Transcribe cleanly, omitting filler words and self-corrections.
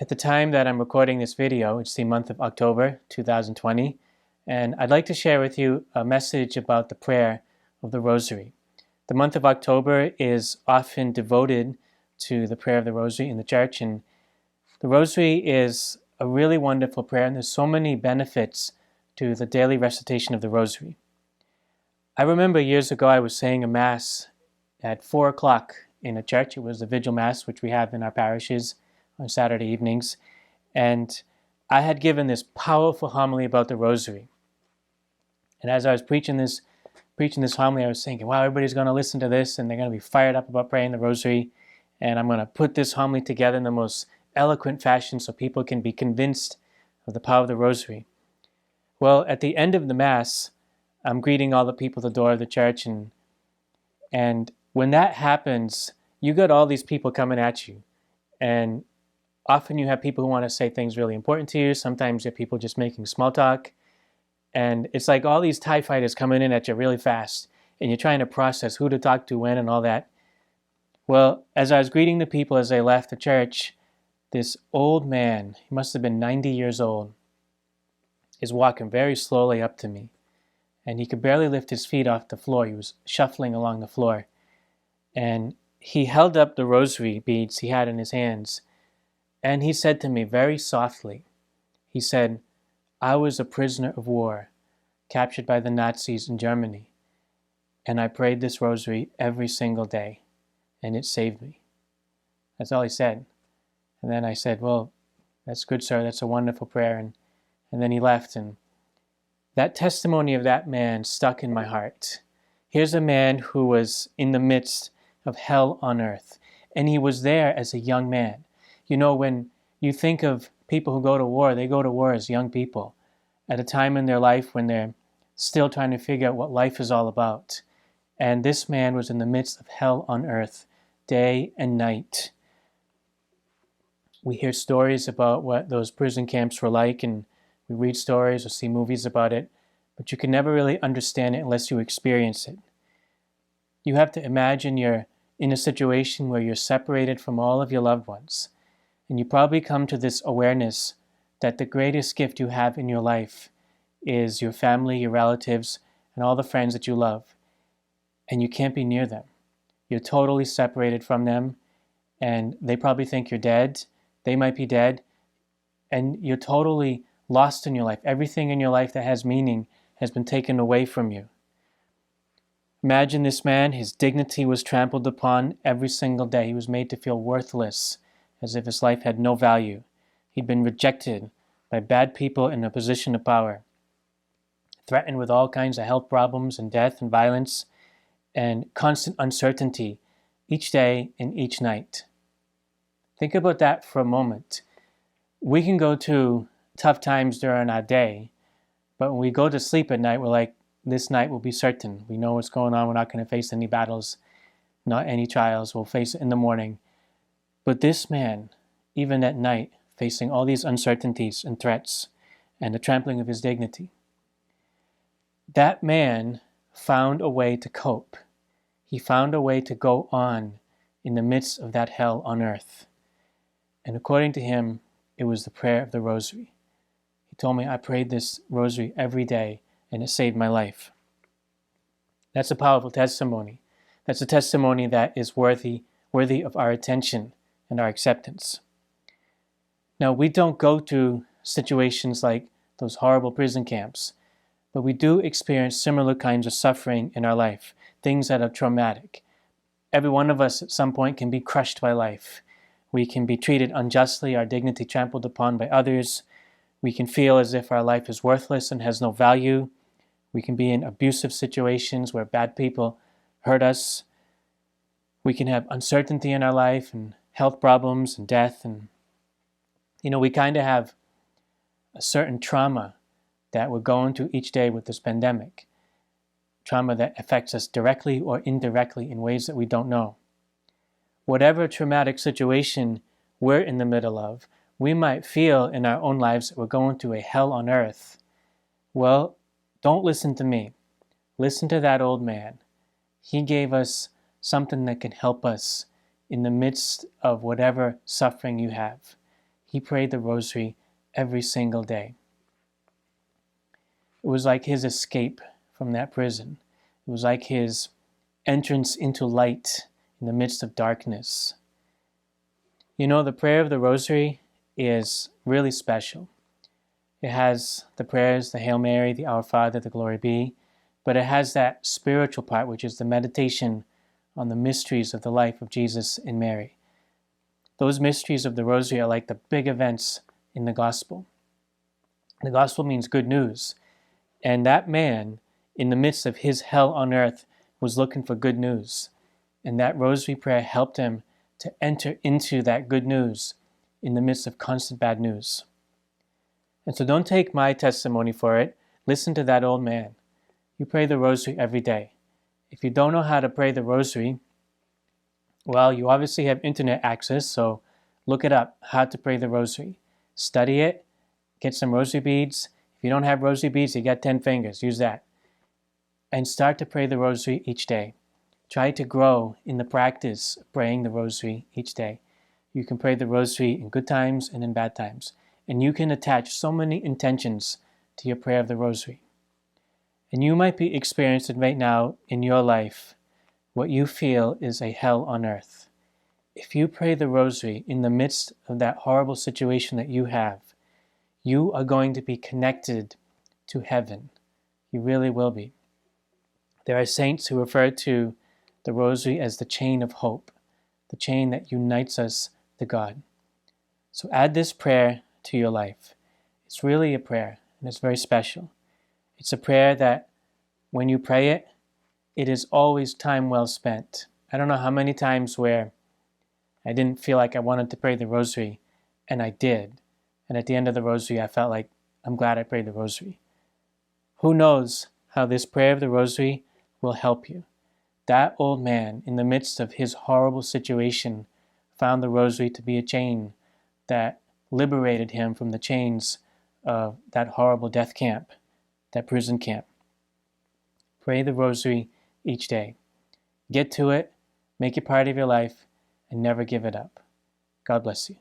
At the time that I'm recording this video, it's the month of October 2020, and I'd like to share with you a message about the prayer of the Rosary. The month of October is often devoted to the prayer of the Rosary in the church, and the Rosary is a really wonderful prayer, and there's so many benefits to the daily recitation of the Rosary. I remember years ago I was saying a Mass at 4 o'clock in a church. It was the Vigil Mass, which we have in our parishes on Saturday evenings, and I had given this powerful homily about the Rosary. And as I was preaching this homily, I was thinking, wow, everybody's going to listen to this, and they're going to be fired up about praying the Rosary, and I'm going to put this homily together in the most eloquent fashion so people can be convinced of the power of the Rosary. Well, at the end of the Mass, I'm greeting all the people at the door of the church, and when that happens, you got all these people coming at you, and often you have people who want to say things really important to you. Sometimes you have people just making small talk. And it's like all these TIE fighters coming in at you really fast. And you're trying to process who to talk to when and all that. Well, as I was greeting the people as they left the church, this old man, he must have been 90 years old, is walking very slowly up to me. And he could barely lift his feet off the floor. He was shuffling along the floor. And he held up the rosary beads he had in his hands. And he said to me very softly, he said, I was a prisoner of war, captured by the Nazis in Germany, and I prayed this rosary every single day, and it saved me. That's all he said. And then I said, well, that's good, sir, that's a wonderful prayer. And then he left, and that testimony of that man stuck in my heart. Here's a man who was in the midst of hell on earth, and he was there as a young man. You know, when you think of people who go to war, they go to war as young people at a time in their life when they're still trying to figure out what life is all about. And this man was in the midst of hell on earth, day and night. We hear stories about what those prison camps were like, and we read stories or see movies about it, but you can never really understand it unless you experience it. You have to imagine you're in a situation where you're separated from all of your loved ones. And you probably come to this awareness that the greatest gift you have in your life is your family, your relatives, and all the friends that you love. And you can't be near them. You're totally separated from them, and they probably think you're dead. They might be dead, and you're totally lost in your life. Everything in your life that has meaning has been taken away from you. Imagine this man, his dignity was trampled upon every single day. He was made to feel worthless, as if his life had no value. He'd been rejected by bad people in a position of power, threatened with all kinds of health problems and death and violence and constant uncertainty each day and each night. Think about that for a moment. We can go through tough times during our day, but when we go to sleep at night, we're like, this night will be certain. We know what's going on. We're not going to face any battles, not any trials. We'll face it in the morning. But this man, even at night, facing all these uncertainties and threats and the trampling of his dignity, that man found a way to cope. He found a way to go on in the midst of that hell on earth. And according to him, it was the prayer of the Rosary. He told me, I prayed this Rosary every day, and it saved my life. That's a powerful testimony. That's a testimony that is worthy of our attention and our acceptance. Now, we don't go through situations like those horrible prison camps, but we do experience similar kinds of suffering in our life, things that are traumatic. Every one of us at some point can be crushed by life. We can be treated unjustly, our dignity trampled upon by others. We can feel as if our life is worthless and has no value. We can be in abusive situations where bad people hurt us. We can have uncertainty in our life and health problems and death. And, we kind of have a certain trauma that we're going through each day with this pandemic. Trauma that affects us directly or indirectly in ways that we don't know. Whatever traumatic situation we're in the middle of, we might feel in our own lives that we're going through a hell on earth. Well, don't listen to me. Listen to that old man. He gave us something that can help us in the midst of whatever suffering you have. he prayed the Rosary every single day. It was like his escape from that prison. It was like his entrance into light in the midst of darkness. You know, the prayer of the Rosary is really special. It has the prayers, the Hail Mary, the Our Father, the Glory Be, but it has that spiritual part, which is the meditation on the mysteries of the life of Jesus and Mary. Those mysteries of the Rosary are like the big events in the Gospel. The Gospel means good news. And that man, in the midst of his hell on earth, was looking for good news. And that Rosary prayer helped him to enter into that good news in the midst of constant bad news. And so don't take my testimony for it. Listen to that old man. You pray the Rosary every day. If you don't know how to pray the Rosary, well, you obviously have internet access, so look it up, how to pray the Rosary. Study it, get some Rosary beads. If you don't have Rosary beads, you got 10 fingers, use that. And start to pray the Rosary each day. Try to grow in the practice of praying the Rosary each day. You can pray the Rosary in good times and in bad times. And you can attach so many intentions to your prayer of the Rosary. And you might be experiencing right now in your life what you feel is a hell on earth. If you pray the Rosary in the midst of that horrible situation that you have, you are going to be connected to heaven. You really will be. There are saints who refer to the Rosary as the chain of hope, the chain that unites us to God. So add this prayer to your life. It's really a prayer, and it's very special. It's a prayer that when you pray it, it is always time well spent. I don't know how many times where I didn't feel like I wanted to pray the Rosary, and I did. And at the end of the Rosary, I felt like, I'm glad I prayed the Rosary. Who knows how this prayer of the Rosary will help you? That old man, in the midst of his horrible situation, found the Rosary to be a chain that liberated him from the chains of that horrible death camp, that prison camp. Pray the Rosary each day. Get to it, make it part of your life, and never give it up. God bless you.